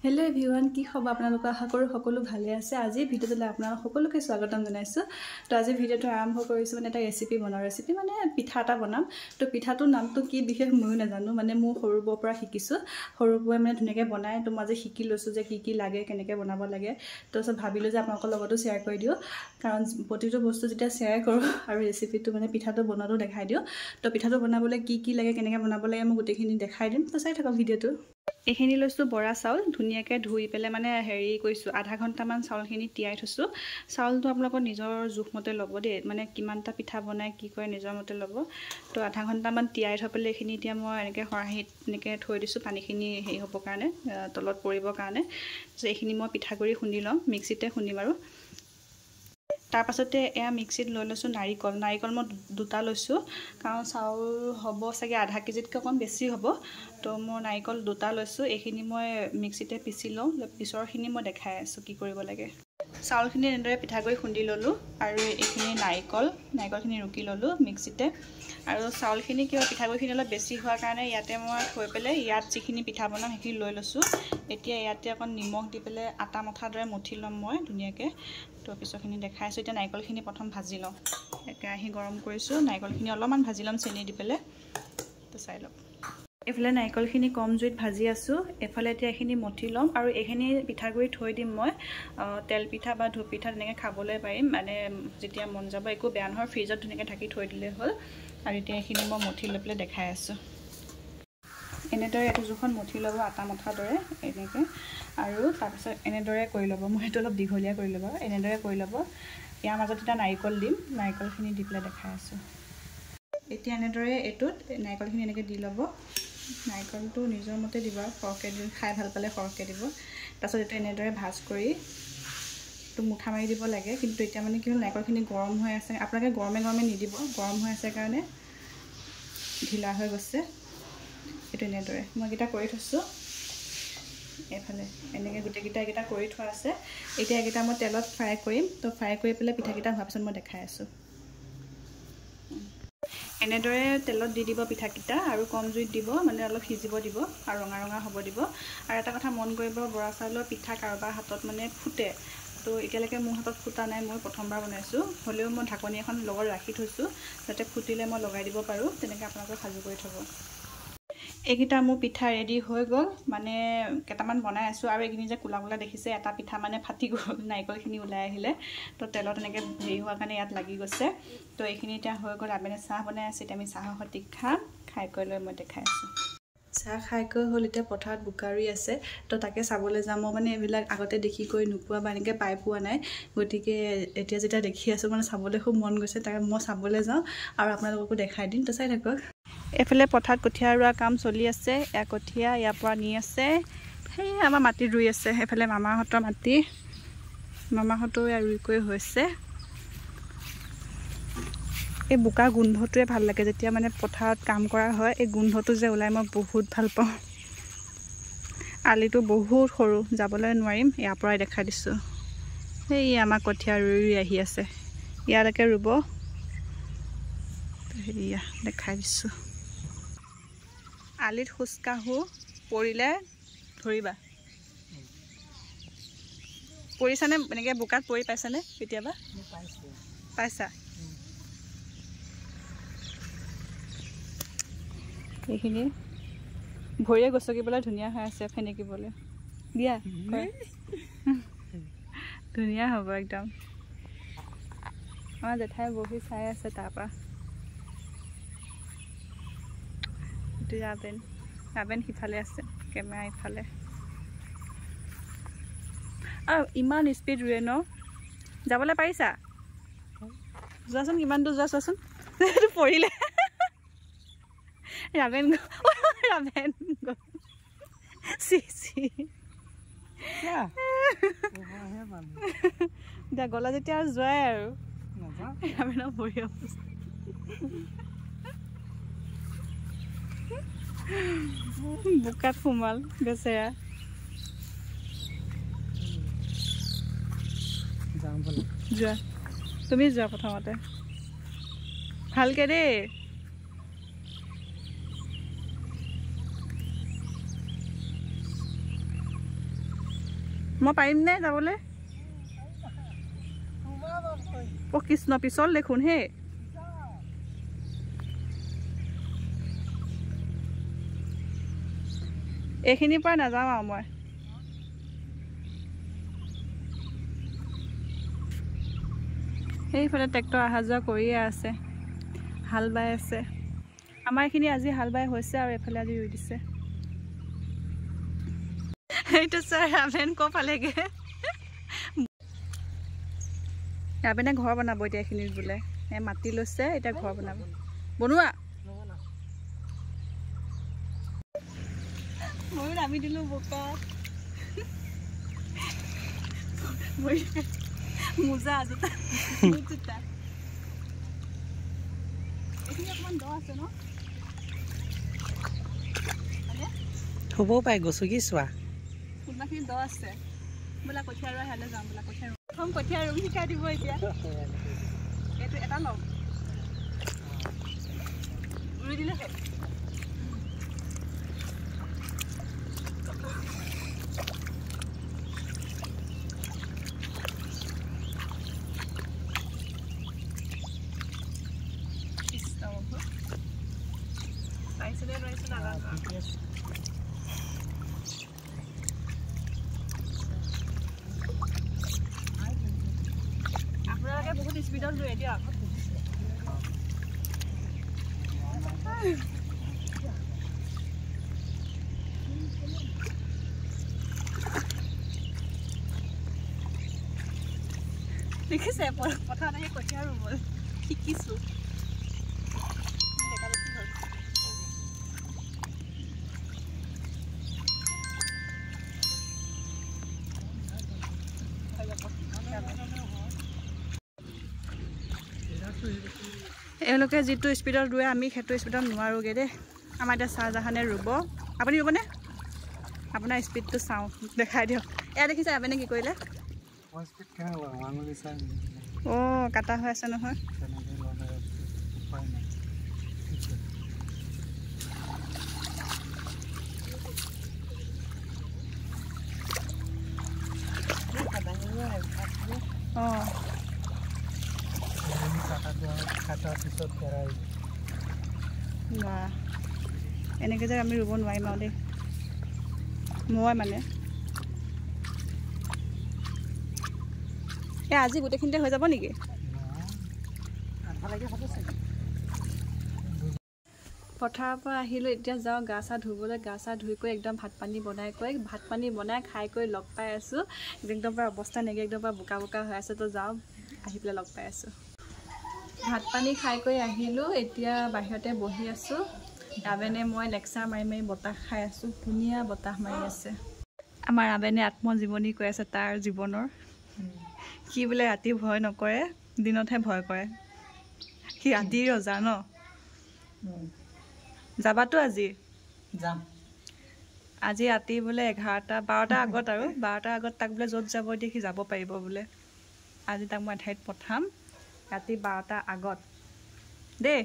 Hello' everyone, কি খবৰ আপোনালোকৰ? আশা কৰোঁ সকলো ভালে আছে। আজি ভিডিঅ'টোলৈ আপোনালোক সকলোকে স্বাগতম জনাইছোঁ। তো আজি ভিডিঅ'টো আৰম্ভ কৰিছোঁ এটা ৰেচিপি পিঠা এটা বনাম। তো পিঠাটোৰ নামটো কি বিশেষ ময়ো নাজানো, মোৰ সৰুবৰ পৰা শিকিছোঁ। সৰুবোৰে ধুনীয়াকৈ বনায়। তো মই আজি শিকি লৈছোঁ যে কি লাগে, কেনেকৈ বনাব লাগে। তো ভাবিলোঁ যে আপোনালোকৰ লগতো শ্বেয়াৰ কৰি দিওঁ, কাৰণ প্ৰতিটো বস্তু যেতিয়া শ্বেয়াৰ কৰোঁ আৰু ৰেচিপিটো পিঠাটো বনোৱাটো দেখাই দিওঁ। তো পিঠাটো বনাবলৈ কি লাগে, কেনেকৈ বনাব লাগে মই গোটেইখিনি দেখাই দিম। তো চাই থাকক ভিডিঅ'টো। এইখিনি লৈছোঁ বৰা চাউল, ধুনীয়াকৈ ধুই পেলাই হেৰি কৰিছোঁ, আধা ঘণ্টামান চাউলখিনি তিয়াই থৈছোঁ। চাউলটো আপোনালোকৰ নিজৰ জোখমতে ল'ব দেই, কিমানটা পিঠা বনায় কি কৰে নিজৰ মতে ল'ব। তো আধা ঘণ্টামান তিয়াই থৈ পেলাই এইখিনি এতিয়া মই এনেকৈ খৰাহীত এনেকৈ থৈ দিছোঁ, পানীখিনি হেৰি হ'বৰ কাৰণে, তলত পৰিবৰ কাৰণে। যে এইখিনি মই পিঠাগুড়ি খুন্দি ল'ম, মিক্সিতে খুন্দিম আৰু। তাৰপাছতে এয়া মিক্সিত লৈ লৈছোঁ নাৰিকল মই দুটা লৈছোঁ, কাৰণ চাউল হ'ব চাগে আধা কেজিতকৈ অকণ বেছি হ'ব। তো মই নাৰিকল দুটা লৈছোঁ, এইখিনি মই মিক্সিতে পিচি লওঁ। পিছৰখিনি মই দেখাই আছোঁ কি কৰিব লাগে। চাউলখিনি এনেদৰে পিঠাগুড়ি খুন্দি ল'লোঁ, আৰু এইখিনি নাৰিকলখিনি ৰুকি ল'লোঁ মিক্সিতে। আৰু চাউলখিনি কিয় পিঠাগুড়িখিনি অলপ বেছি হোৱাৰ কাৰণে ইয়াতে মই থৈ পেলাই ইয়াত যিখিনি পিঠা বনাম সেইখিনি লৈ লৈছোঁ। এতিয়া ইয়াতে অকণ নিমখ দি পেলাই আটা মঠাৰ দৰে মঠি ল'ম মই ধুনীয়াকৈ। তো পিছৰখিনি দেখাইছোঁ। এতিয়া নাৰিকলখিনি প্ৰথম ভাজি লওঁ। কেৰাহী গৰম কৰিছোঁ, নাৰিকলখিনি অলপমান ভাজি ল'ম চেনি দি পেলাই। তো চাই লওক, এইফালে নাৰিকলখিনি কম জুইত ভাজি আছোঁ, এইফালে এতিয়া এইখিনি মঠি ল'ম। আৰু এইখিনি পিঠাগুড়ি থৈ দিম মই তেল পিঠা বা ধূপ পিঠা তেনেকৈ খাবলৈ পাৰিম, যেতিয়া মন যাব। একো বেয়া নহয়, ফ্ৰিজত ধুনীয়াকৈ ঢাকি থৈ দিলেই হ'ল। আৰু এতিয়া এইখিনি মই মঠি লৈ পেলাই দেখাই আছোঁ। এনেদৰে এইটো জোখত মঠি ল'ব, আটা মঠাৰ দৰে এনেকৈ। আৰু তাৰপিছত এনেদৰে কৰি ল'ব, মই সেইটো অলপ দীঘলীয়া কৰি ল'ব, এনেদৰে কৰি ল'ব। ইয়াৰ মাজত এতিয়া নাৰিকল দিম, নাৰিকলখিনি দি পেলাই দেখাই আছোঁ। এতিয়া এনেদৰে এইটোত নাৰিকলখিনি এনেকৈ দি ল'ব। নাৰিকলটো নিজৰ মতে দিব, সৰহকৈ দি খাই ভাল পালে সৰহকৈ দিব। তাৰপাছত এইটো এনেদৰে ভাজ কৰি তো মুঠা মাৰি দিব লাগে। কিন্তু এতিয়া কি হ'ল, নাৰিকলখিনি গৰম হৈ আছে, আপোনালোকে গৰমে নিদিব, গৰম হৈ আছে কাৰণে ঢিলা হৈ গৈছে। এইটো এনেদৰে মই এইকেইটা কৰি থৈছোঁ। এইফালে এনেকৈ গোটেইকেইটা কৰি থোৱা আছে। এতিয়া এইকেইটা মই তেলত ফ্ৰাই কৰিম। তো ফ্ৰাই কৰি পেলাই পিঠাকেইটা হোৱাৰ পিছত মই দেখাই আছোঁ। এনেদৰে তেলত দি দিব পিঠাকেইটা, আৰু কম জুইত দিব, অলপ সিজিব দিব, আৰু ৰঙা ৰঙা হ'ব দিব। আৰু এটা কথা মন কৰিব, বৰা চাউলৰ পিঠা কাৰোবাৰ হাতত ফুটে। তো এতিয়ালৈকে মোৰ হাতত ফুটা নাই, মই প্ৰথমবাৰ বনাইছোঁ। হ'লেও মই ঢাকনি এখন লগত ৰাখি থৈছোঁ, যাতে ফুটিলে মই লগাই দিব পাৰোঁ। তেনেকৈ আপোনালোকে সাজু কৰি থ'ব। এইকেইটা মোৰ পিঠা ৰেডি হৈ গ'ল, কেইটামান বনাই আছোঁ। আৰু এইখিনি যে কোলা কোলা দেখিছে, এটা পিঠা ফাটি গ'ল, নাৰিকলখিনি ওলাই আহিলে। তো তেলত এনেকৈ হেৰি হোৱাৰ কাৰণে ইয়াত লাগি গৈছে। তো এইখিনি এতিয়া হৈ গ'ল। আবেলি চাহ বনাই আছে, এতিয়া আমি চাহৰ সৈতে খাম। খাই কৰি লৈ মই দেখাই আছোঁ। চাহ খাই কৰি হ'ল, এতিয়া পথাৰত বোকা ৰুই আছে। তো তাকে চাবলৈ যাম। মই এইবিলাক আগতে দেখি কৰি নোপোৱা বা এনেকৈ পাই পোৱা নাই, গতিকে এতিয়া যেতিয়া দেখি আছোঁ চাবলৈ খুব মন গৈছে। তাকে মই চাবলৈ যাওঁ আৰু আপোনালোককো দেখাই দিম। তো চাই থাকক। এইফালে পথাৰত কঠীয়া ৰোৱা কাম চলি আছে। এয়া কঠীয়া ইয়াৰ পৰা নি আছে, সেই আমাৰ মাটিত ৰুই আছে। সেইফালে মামাহঁতৰ মাটি, মামাহঁতেও ৰুই কৰি হৈছে। এই বোকা গোন্ধটোৱে ভাল লাগে, যেতিয়া পথাৰত কাম কৰা হয়। এই গোন্ধটো যে ওলাই, মই বহুত ভাল পাওঁ। আলিটো বহুত সৰু, যাবলৈ নোৱাৰিম, ইয়াৰ পৰাই দেখাই দিছোঁ। সেই আমাৰ কঠীয়া ৰুই আহি আছে, ইয়ালৈকে ৰুব। সেয়া দেখাই দিছোঁ। আলিত খোজকাঢ়োঁ, পৰিলে ধৰিবা। পৰিছানে? এনেকৈ বোকাত পৰি পাইছানে কেতিয়াবা? পাইছা? এইখিনি ভৰিয়ে গছকিবলৈ ধুনীয়া হৈ আছে, ফেনেকিবলৈ দিয়া ধুনীয়া হ'ব একদম। আমাৰ জেঠাই বহি চাই আছে তাৰপৰা। এইটো ৰাবেন সিফালে আছে, কেমেৰা ইফালে। আৰু ইমান স্পীড ৰুৱে ন? যাবলৈ পাৰিছা? যোৱাচোন, কিমান দূৰ যোৱা চোৱাচোন। এইটো পৰিলে ৰাবেন গলা যেতিয়া আৰু যোৱাই আৰু ৰাবেনৰ ভৰি অৱস্থা। বোকাত সোমাল বেচেৰা। যোৱা, তুমি যোৱা প্ৰথমতে ভালকে দেই। মই পাৰিম নে যাবলৈ? অ কৃষ্ণ পিছল দেখোন হে। এইখিনিৰ পৰা নাযাওঁ আৰু মই। সেইফালে ট্ৰেক্টৰ অহা যোৱা কৰিয়ে আছে, হাল বাই আছে। আমাৰ এইখিনি আজি হাল বাই হৈছে আৰু এইফালে আজি ৰুই দিছে। এইটো ছাৰ ৰাভেন ক পালেগে। ৰাভেনে ঘৰ বনাব এতিয়া এইখিনিত বোলে। মাটি লৈছে, এতিয়া ঘৰ বনাব। বনোৱা ময়ো নামি দিলো বোকাত। মোজা জোতা জোতা এইখিনি অকণমান দ আছে ন? হ'বও পাৰে গছকি চোৱা। কোনোবাখিনি দ আছে। বোলা কঠীয়া ৰোৱা হেলে যাম বোলা। কঠীয়া প্ৰথম কঠীয়া ৰুম শিকাই দিব এতিয়া। এইটো এটা লওঁ ৰুই দিলে হ'ল। আপোনালোকে বহুত স্পীডত ৰুৱে দিয়ক। দেখিছে পথাৰত আহি কঠীয়া ৰুব শিকিছো। এওঁলোকে যিটো স্পীডত ৰুৱে আমি সেইটো স্পীডত নোৱাৰোঁগৈ দেই। আমাৰ এতিয়া চাহজাহানে ৰুব। আপুনি ৰুবনে? আপোনাৰ স্পীডটো চাওঁ, দেখাই দিয়ক। এয়া দেখিছে আপুনি কি কৰিলে? অঁ কাটা হৈ আছে নহয়। অঁ এনেকৈ যে আমি ৰুব নোৱাৰিম আৰু দেই। মই মানে এই আজি গোটেইখিনিতে হৈ যাব নেকি? পথাৰৰ পৰা আহিলোঁ, এতিয়া যাওঁ গা চা ধুবলৈ। গা চা ধুই কৰি একদম ভাত পানী বনাই খাই কৰি লগ পাই আছোঁ। একদম পৰা অৱস্থা নাইকিয়া, একদম পৰা বোকা বোকা হৈ আছে। তো যাওঁ, আহি পেলাই লগ পাই আছোঁ। ভাত পানী খাই কৰি আহিলোঁ, এতিয়া বাহিৰতে বহি আছোঁ। ৰাবেনে মই লেকচাৰ মাৰি মাৰি বতাহ খাই আছোঁ। ধুনীয়া বতাহ মাৰি আছে। আমাৰ ৰাবেনে আত্মজীৱনী কৈ আছে তাৰ জীৱনৰ। সি বোলে ৰাতি ভয় নকৰে, দিনতহে ভয় কৰে। সি ৰাতিৰ ৰজা ন? যাবাতো আজি? যাম। আজি ৰাতি বোলে 12টাৰ আগত আৰু 12টাৰ আগত তাক বোলে য'ত যাব দিয়ে সি যাব পাৰিব বোলে। আজি তাক মই এঠাইত পঠাম ৰাতি 12টাৰ আগত দেই।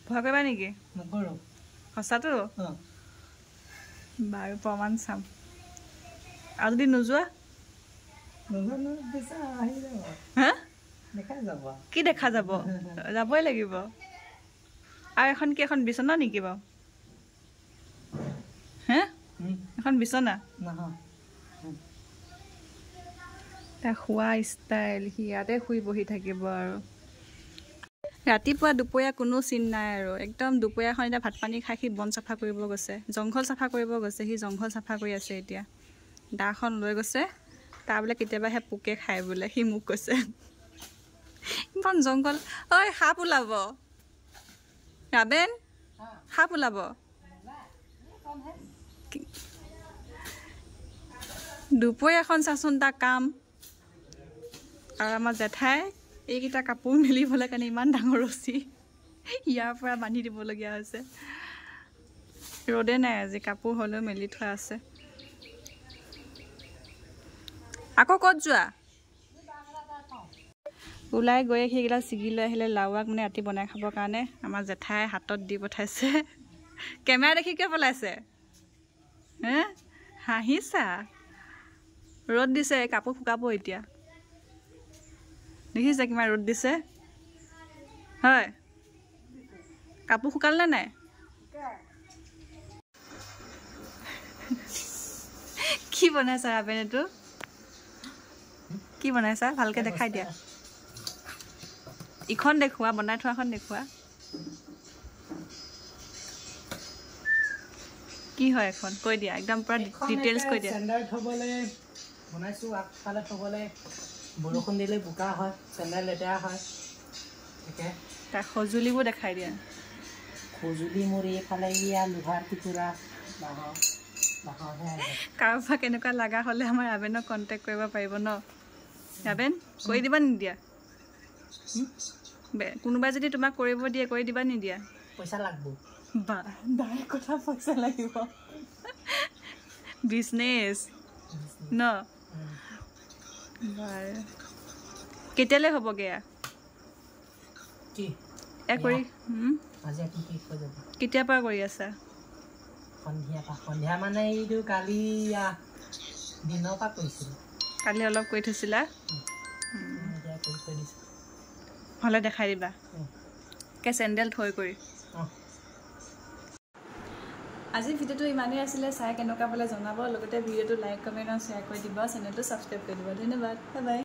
ভয় কৰিবা নেকি? নকৰোঁ। সঁচাটো? বাৰু প্ৰমাণ চাম। আৰু যদি নোযোৱা? হা? কি দেখা যাব? যাবই লাগিব। আৰু এখন কি এখন বিচনা নেকি বাৰু? হে? এখন বিচনা? তাৰ শোৱা ষ্টাইল, সি ইয়াতে শুই বহি থাকিব আৰু। ৰাতিপুৱা দুপৰীয়া কোনো চিন নাই আৰু। একদম দুপৰীয়াখন এতিয়া ভাত পানী খাই সি বন চাফা কৰিব গৈছে, জংঘল চাফা কৰিব গৈছে। সি জংঘল চাফা কৰি আছে এতিয়া। দাখন লৈ গৈছে, তাৰ বোলে কেতিয়াবাহে পোকে খায় বোলে, সি মোক কৈছে। ইমান জংঘল। ঐ সাপ ওলাব ৰাবেন, সাপ ওলাব। দুপৰীয়াখন চাচোন তাৰ কাম। আৰু আমাৰ জেঠাই এইকেইটা কাপোৰ মেলিবলৈ কাৰণে ইমান ডাঙৰ ৰছী ইয়াৰ পৰা বান্ধি দিবলগীয়া হৈছে। ৰ'দে নাই আজি, কাপোৰ হ'লেও মেলি থোৱা আছে। আকৌ ক'ত যোৱা? ওলাই গৈয়ে সেইকেইডাল ছিগি লৈ আহিলে লাওৱাক মানে ৰাতি বনাই খাবৰ কাৰণে। আমাৰ জেঠাই হাতত দি পঠাইছে। কেমেৰা দেখি কিয় পলাইছে? হে হাঁহিছা? ৰ'দ দিছে কাপোৰ শুকাব এতিয়া দেখিছে কিমান ৰ'দ দিছে হয় কাপোৰ শুকালে নাই কি বনাইছা ৰাবেন এইটো কি বনাইছা ভালকে দেখাই দিয়া ইখন দেখুৱা বনাই থোৱাখন দেখুৱা কি হয় এখন কৈ দিয়া একদম পুৰা ডিটেইলছ কৈ দিয়া স্ট্যান্ডাৰ্ড থবলে বনাইছো আগফালে থবলে বৰষুণ দিলে বোকা হয় স্ট্যান্ডাৰ্ড লেতেৰা হয় একে তাৰ সজুলিবোৰ দেখাই দিয়া সজুলি মুৰি ফালে ইয়া লোহাৰ টুকুৰা বাহৰ কাৰোবাৰ কেনেকুৱা লগা হ'লে আমাৰ ৰাবেনক কণ্টেক্ট কৰিব পাৰিব ন ৰাবেন কৈ দিবা নিদিয়া কোনোবাই যদি তোমাক কৰিব দিয়ে কৈ দিবা নিদিয়া পইচা লাগব বা দাই কথা পইচা লাগিব বিজনেছ ন কেতিয়ালৈ হ'বগৈ কি কৰি আজি কি কি হৈ যাব কেতিয়াৰ পৰা কৰি আছা সন্ধিয়া মানে এইটো কালি দিনৰ পৰা কৰিছিলোঁ কালি অলপ কৰি থৈছিলা হ'লে দেখাই দিবা চেণ্ডেল থৈ কৰি আজি ভিডিঅ'টো ইমানেই আছিলে চাই কেনেকুৱা বোলে জনাব লগতে ভিডিঅ'টো লাইক কমেণ্ট আৰু শ্বেয়াৰ কৰি দিব চেনেলটো ছাবস্ক্ৰাইব কৰি দিব ধন্যবাদ বাই বাই